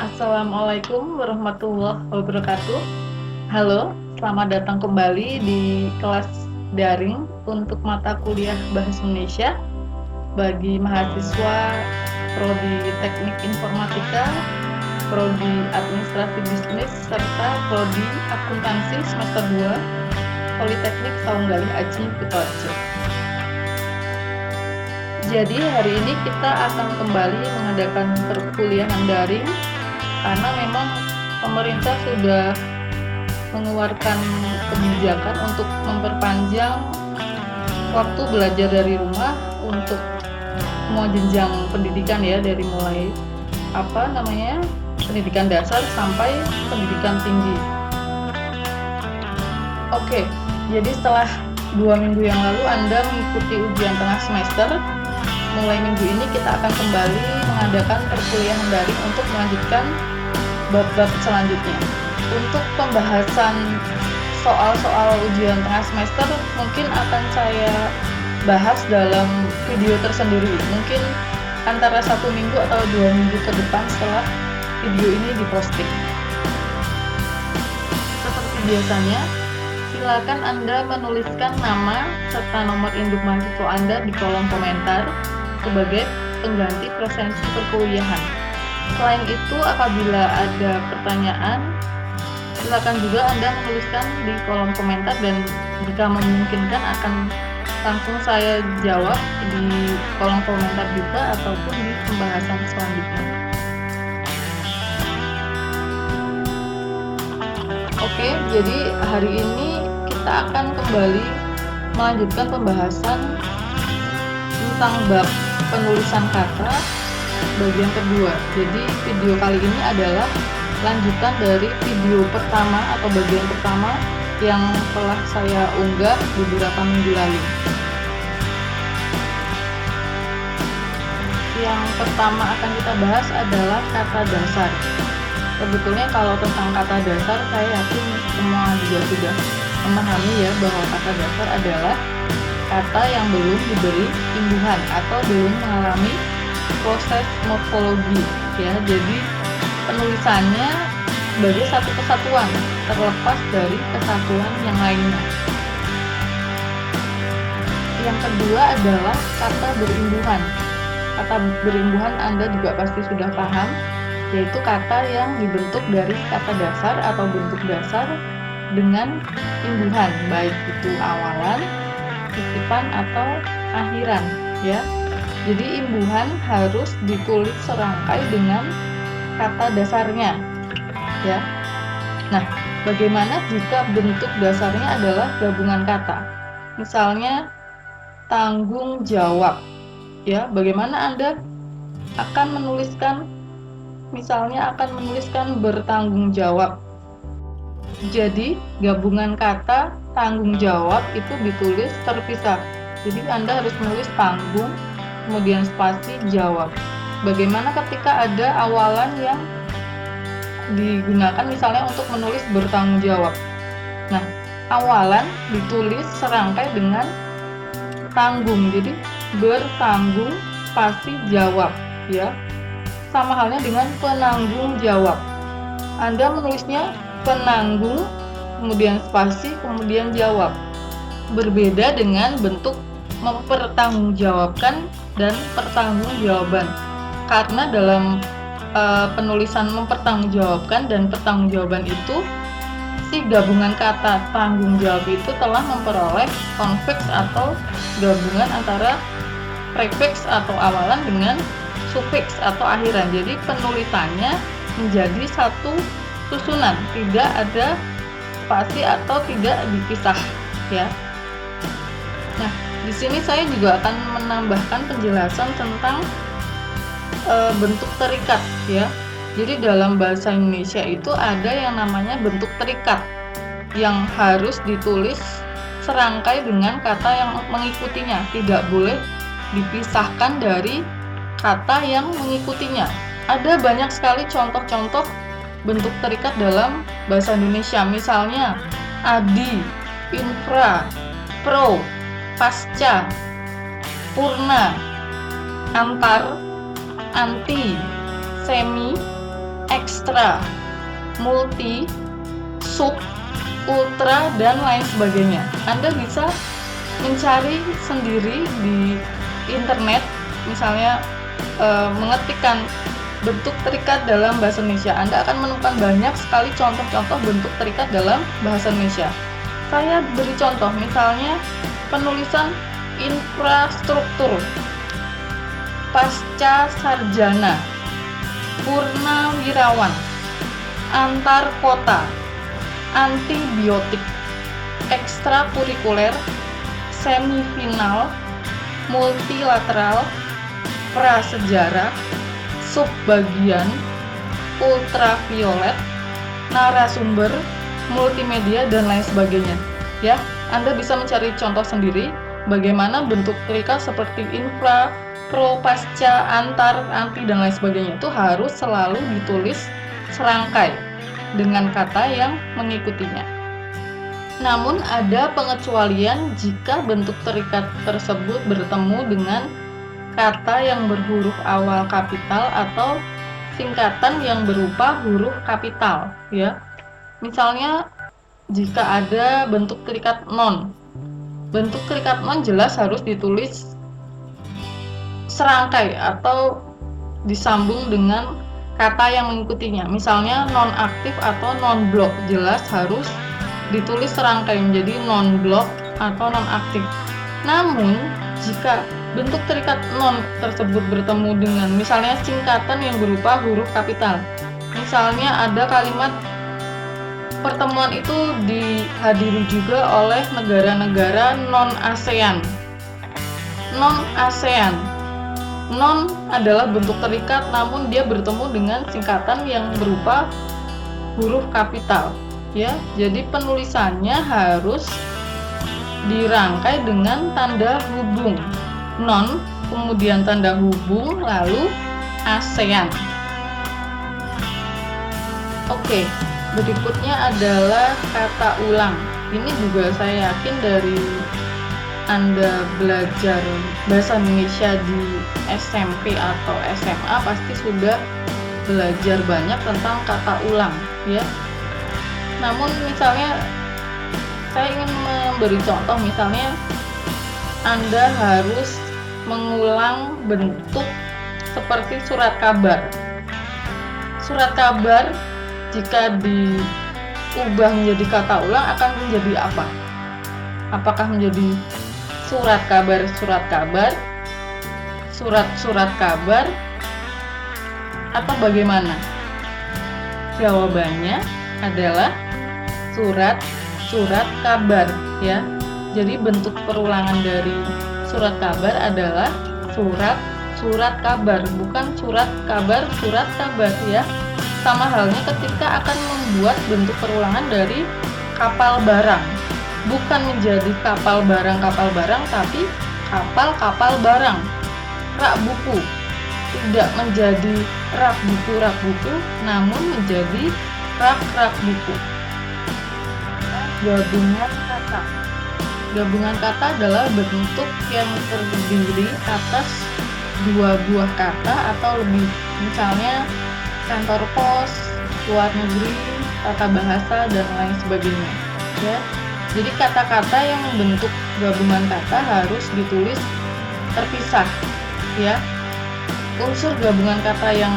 Assalamualaikum warahmatullahi wabarakatuh. Halo, selamat datang kembali di kelas daring untuk mata kuliah Bahasa Indonesia bagi mahasiswa Prodi Teknik Informatika, Prodi Administrasi Bisnis, serta Prodi Akuntansi semester 2 Politeknik Saunggalih Aji Kutoarjo. Jadi hari ini kita akan kembali mengadakan perkuliahan daring karena memang pemerintah sudah mengeluarkan kebijakan untuk memperpanjang waktu belajar dari rumah untuk semua jenjang pendidikan ya, dari mulai pendidikan dasar sampai pendidikan tinggi. Oke, jadi setelah 2 minggu yang lalu Anda mengikuti ujian tengah semester, mulai minggu ini kita akan kembali mengadakan perkuliahan daring untuk melanjutkan bab-bab selanjutnya. Untuk pembahasan soal-soal ujian tengah semester mungkin akan saya bahas dalam video tersendiri, mungkin antara 1 minggu atau 2 minggu ke depan setelah video ini diposting. Seperti biasanya, silakan Anda menuliskan nama serta nomor induk mahasiswa Anda di kolom komentar sebagai pengganti presensi perkuliahan. Selain itu, apabila ada pertanyaan, silakan juga Anda menuliskan di kolom komentar dan jika memungkinkan akan langsung saya jawab di kolom komentar juga ataupun di pembahasan selanjutnya. Oke, jadi hari ini kita akan kembali melanjutkan pembahasan tentang bab penulisan kata bagian kedua. Jadi video kali ini adalah lanjutan dari video pertama atau bagian pertama yang telah saya unggah beberapa minggu lalu. Yang pertama akan kita bahas adalah kata dasar. Sebetulnya kalau tentang kata dasar saya yakin semua juga sudah memahami ya bahwa kata dasar adalah kata yang belum diberi imbuhan atau belum mengalami proses morfologi ya. Jadi penulisannya sebagai satu kesatuan terlepas dari kesatuan yang lainnya. Yang kedua adalah kata berimbuhan. Kata berimbuhan Anda juga pasti sudah paham, yaitu kata yang dibentuk dari kata dasar atau bentuk dasar dengan imbuhan, baik itu awalan, titipan atau akhiran ya. Jadi imbuhan harus ditulis serangkai dengan kata dasarnya ya. Nah, bagaimana jika bentuk dasarnya adalah gabungan kata? Misalnya tanggung jawab ya. Bagaimana Anda akan menuliskan, misalnya akan menuliskan bertanggung jawab. Jadi gabungan kata tanggung jawab itu ditulis terpisah. Jadi Anda harus menulis tanggung, kemudian spasi jawab. Bagaimana ketika ada awalan yang digunakan misalnya untuk menulis bertanggung jawab? Nah, awalan ditulis serangkai dengan tanggung. Jadi bertanggung spasi jawab ya. Sama halnya dengan penanggung jawab. Anda menulisnya penanggung, kemudian spasi, kemudian jawab. Berbeda dengan bentuk mempertanggungjawabkan dan pertanggungjawaban. Karena dalam penulisan mempertanggungjawabkan dan pertanggungjawaban itu, si gabungan kata tanggung jawab itu telah memperoleh konfiks atau gabungan antara prefiks atau awalan dengan sufiks atau akhiran. Jadi penulisannya menjadi satu susunan, tidak ada spasi atau tidak dipisah ya. Nah, di sini saya juga akan menambahkan penjelasan tentang bentuk terikat ya. Jadi dalam bahasa Indonesia itu ada yang namanya bentuk terikat yang harus ditulis serangkai dengan kata yang mengikutinya, tidak boleh dipisahkan dari kata yang mengikutinya. Ada banyak sekali contoh-contoh bentuk terikat dalam bahasa Indonesia, misalnya adi, infra, pro, pasca, purna, antar, anti, semi, ekstra, multi, sub, ultra, dan lain sebagainya. Anda bisa mencari sendiri di internet, misalnya mengetikkan bentuk terikat dalam bahasa Indonesia. Anda akan menemukan banyak sekali contoh-contoh bentuk terikat dalam bahasa Indonesia. Saya beri contoh, misalnya penulisan infrastruktur, pasca sarjana, purnawirawan, antar kota, antibiotik, ekstrakurikuler, semifinal, multilateral, prasejarah, subbagian, ultraviolet, narasumber, multimedia, dan lain sebagainya. Ya, Anda bisa mencari contoh sendiri bagaimana bentuk terikat seperti infra, pro, pasca, antar, anti, dan lain sebagainya itu harus selalu ditulis serangkai dengan kata yang mengikutinya. Namun ada pengecualian jika bentuk terikat tersebut bertemu dengan kata yang berhuruf awal kapital atau singkatan yang berupa huruf kapital, ya. Misalnya jika ada bentuk terikat non. Bentuk terikat non jelas harus ditulis serangkai atau disambung dengan kata yang mengikutinya. Misalnya non-aktif atau non-blok jelas harus ditulis serangkai menjadi non-blok atau non-aktif. Namun jika bentuk terikat non tersebut bertemu dengan misalnya singkatan yang berupa huruf kapital, misalnya ada kalimat pertemuan itu dihadiri juga oleh negara-negara non-ASEAN. Non-ASEAN, non adalah bentuk terikat namun dia bertemu dengan singkatan yang berupa huruf kapital, ya. Jadi penulisannya harus dirangkai dengan tanda hubung non, kemudian tanda hubung, lalu ASEAN. Oke, berikutnya adalah kata ulang. Ini juga saya yakin dari Anda belajar bahasa Indonesia di SMP atau SMA pasti sudah belajar banyak tentang kata ulang, ya. Namun misalnya saya ingin memberi contoh, misalnya Anda harus mengulang bentuk seperti surat kabar. Surat kabar jika diubah menjadi kata ulang akan menjadi apa? Apakah menjadi surat kabar, surat kabar, atau bagaimana? Jawabannya adalah surat kabar, ya. Jadi bentuk perulangan dari surat kabar adalah surat kabar, bukan surat kabar, ya. Sama halnya ketika akan membuat bentuk perulangan dari kapal barang, bukan menjadi kapal barang, tapi kapal barang. Rak buku tidak menjadi rak buku, namun menjadi rak buku. Gabungan kata adalah bentuk yang terdiri atas dua buah kata atau lebih, misalnya kantor pos, luar negeri, tata bahasa, dan lain sebagainya, ya. Jadi kata-kata yang membentuk gabungan kata harus ditulis terpisah, ya. Unsur gabungan kata yang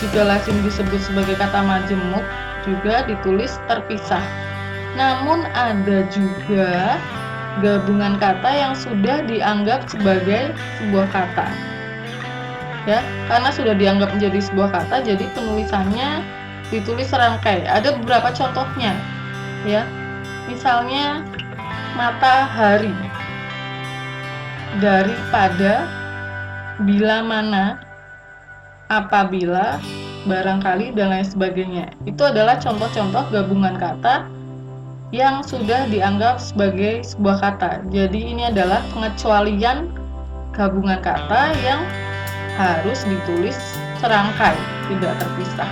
juga lazim disebut sebagai kata majemuk juga ditulis terpisah. Namun ada juga gabungan kata yang sudah dianggap sebagai sebuah kata, ya, karena sudah dianggap menjadi sebuah kata, jadi penulisannya ditulis serangkai. Ada beberapa contohnya, ya. Misalnya matahari, daripada, bila mana, apabila, barangkali, dan lain sebagainya. Itu adalah contoh-contoh gabungan kata yang sudah dianggap sebagai sebuah kata. Jadi ini adalah pengecualian gabungan kata yang harus ditulis serangkai, tidak terpisah.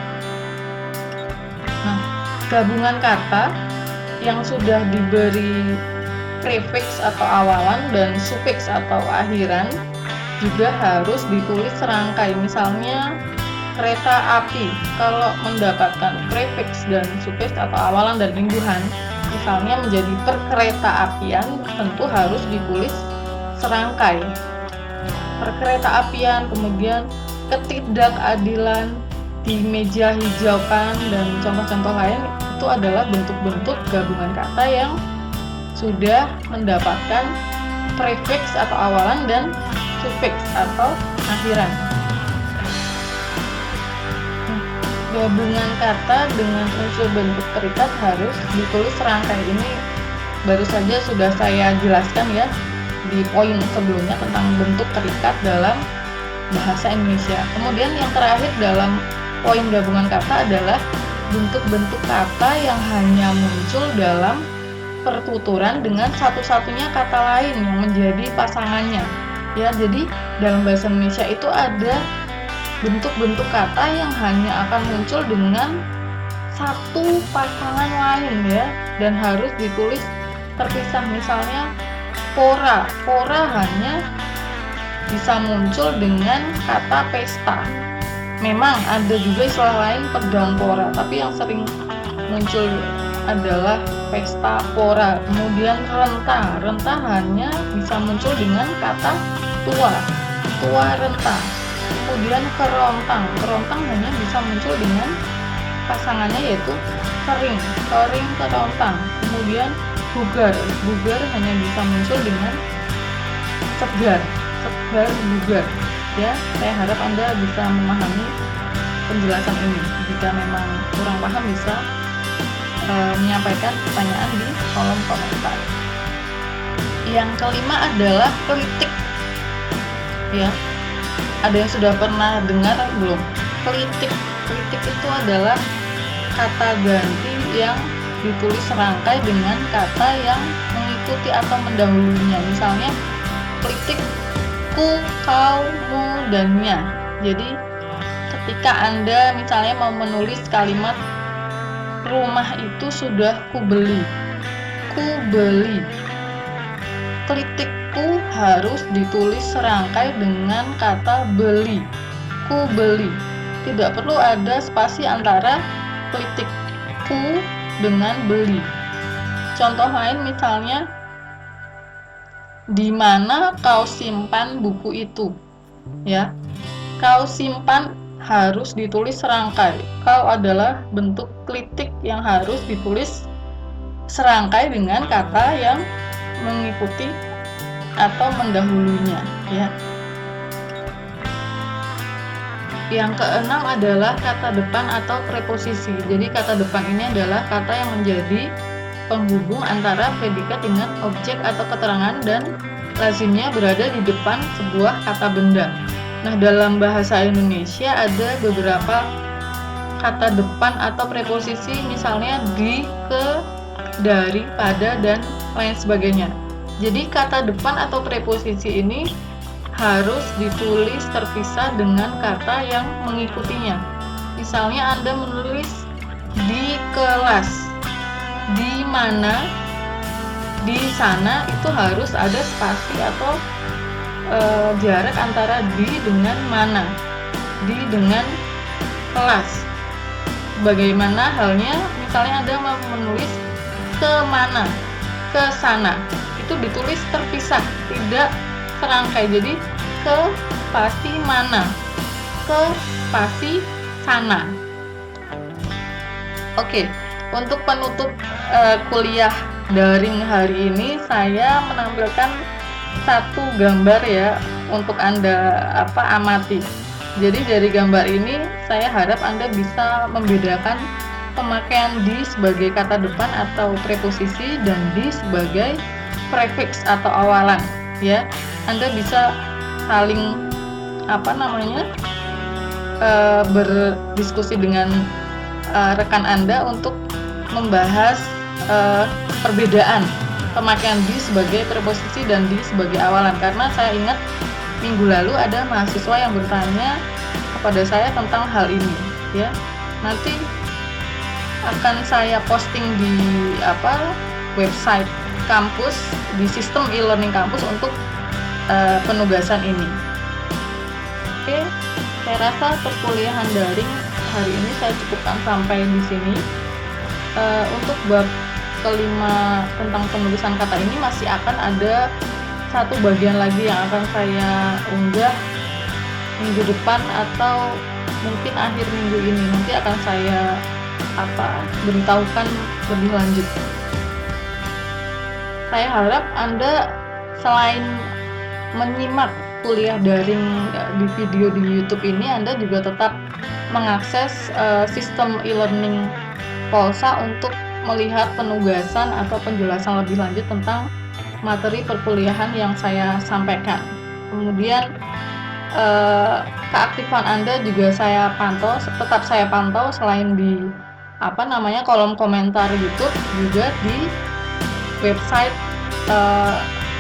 Nah, gabungan kata yang sudah diberi prefix atau awalan dan sufiks atau akhiran juga harus ditulis serangkai. Misalnya kereta api kalau mendapatkan prefix dan suffix atau awalan dan lingguhan, misalnya menjadi perkereta apian, tentu harus ditulis serangkai. Perkereta apian, kemudian ketidakadilan, di meja hijaukan, dan contoh-contoh lain itu adalah bentuk-bentuk gabungan kata yang sudah mendapatkan prefix atau awalan dan suffix atau akhiran. Gabungan kata dengan unsur bentuk terikat harus ditulis serangkai. Ini baru saja sudah saya jelaskan ya di poin sebelumnya tentang bentuk terikat dalam bahasa Indonesia. Kemudian yang terakhir dalam poin gabungan kata adalah bentuk-bentuk kata yang hanya muncul dalam pertuturan dengan satu-satunya kata lain yang menjadi pasangannya. Ya, jadi dalam bahasa Indonesia itu ada bentuk-bentuk kata yang hanya akan muncul dengan satu pasangan lain ya, dan harus ditulis terpisah. Misalnya pora hanya bisa muncul dengan kata pesta. Memang ada juga istilah lain pedang pora, tapi yang sering muncul adalah pesta pora. Kemudian renta hanya bisa muncul dengan kata tua renta. Kemudian kerontang hanya bisa muncul dengan pasangannya yaitu kering kerontang. Kemudian bugar hanya bisa muncul dengan segar bugar. Ya, saya harap Anda bisa memahami penjelasan ini. Jika memang kurang paham bisa menyampaikan pertanyaan di kolom komentar. Yang kelima adalah kelitik. Ya, ada yang sudah pernah dengar belum? Kelitik itu adalah kata ganti yang ditulis serangkai dengan kata yang mengikuti atau mendahulunya. Misalnya kelitik ku, kau, mu, dan nya. Jadi ketika Anda misalnya mau menulis kalimat rumah itu sudah kubeli, kelitikku harus ditulis serangkai dengan kata beli, ku beli. Tidak perlu ada spasi antara kelitikku dengan beli. Contoh lain misalnya, di mana kau simpan buku itu? Ya, kau simpan harus ditulis serangkai. Kau adalah bentuk kelitik yang harus ditulis serangkai dengan kata yang mengikuti atau mendahulunya. Ya. Yang keenam adalah kata depan atau preposisi. Jadi kata depan ini adalah kata yang menjadi penghubung antara predikat dengan objek atau keterangan dan lazimnya berada di depan sebuah kata benda. Nah, dalam bahasa Indonesia ada beberapa kata depan atau preposisi, misalnya di, ke, dari, pada, dan lain sebagainya. Jadi kata depan atau preposisi ini harus ditulis terpisah dengan kata yang mengikutinya. Misalnya Anda menulis di kelas, di mana, di sana, itu harus ada spasi atau jarak antara di dengan mana, di dengan kelas. Bagaimana halnya misalnya Anda mau menulis kemana, ke sana, itu ditulis terpisah, tidak serangkai. Jadi ke spasi mana, ke spasi sana. Oke, untuk penutup kuliah daring hari ini saya menampilkan satu gambar ya untuk Anda amati. Jadi dari gambar ini saya harap Anda bisa membedakan pemakaian di sebagai kata depan atau preposisi dan di sebagai prefix atau awalan ya. Anda bisa saling berdiskusi dengan rekan Anda untuk membahas perbedaan pemakaian di sebagai preposisi dan di sebagai awalan, karena saya ingat minggu lalu ada mahasiswa yang bertanya kepada saya tentang hal ini ya. Nanti akan saya posting di website kampus, di sistem e-learning kampus untuk penugasan ini. Oke, Saya rasa perkuliahan daring hari ini saya cukupkan sampai di sini. Untuk bab kelima tentang penulisan kata ini masih akan ada satu bagian lagi yang akan saya unggah minggu depan atau mungkin akhir minggu ini. Nanti akan saya beritahukan lebih lanjut. Saya harap Anda selain menyimak kuliah daring di video di YouTube ini, Anda juga tetap mengakses sistem e-learning Polsa untuk melihat penugasan atau penjelasan lebih lanjut tentang materi perkuliahan yang saya sampaikan. Kemudian keaktifan Anda juga tetap saya pantau selain di kolom komentar YouTube, juga di website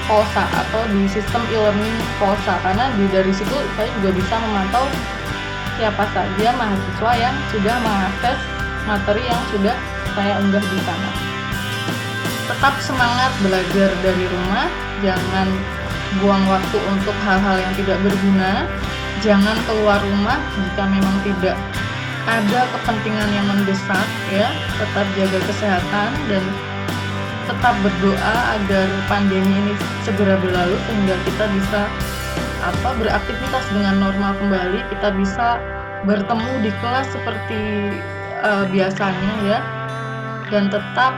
Polsa atau di sistem e-learning Polsa, karena dari situ saya juga bisa memantau siapa saja mahasiswa yang sudah mengakses materi yang sudah saya unggah di sana. Tetap semangat belajar dari rumah, jangan buang waktu untuk hal-hal yang tidak berguna, jangan keluar rumah jika memang tidak ada kepentingan yang mendesak, ya. Tetap jaga kesehatan dan tetap berdoa agar pandemi ini segera berlalu sehingga kita bisa beraktivitas dengan normal kembali, kita bisa bertemu di kelas seperti biasanya, ya. Dan tetap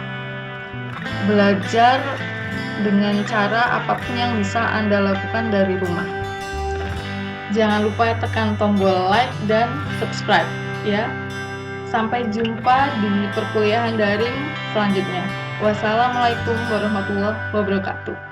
belajar dengan cara apapun yang bisa Anda lakukan dari rumah. Jangan lupa tekan tombol like dan subscribe, ya. Sampai jumpa di perkuliahan daring selanjutnya. Wassalamualaikum warahmatullahi wabarakatuh.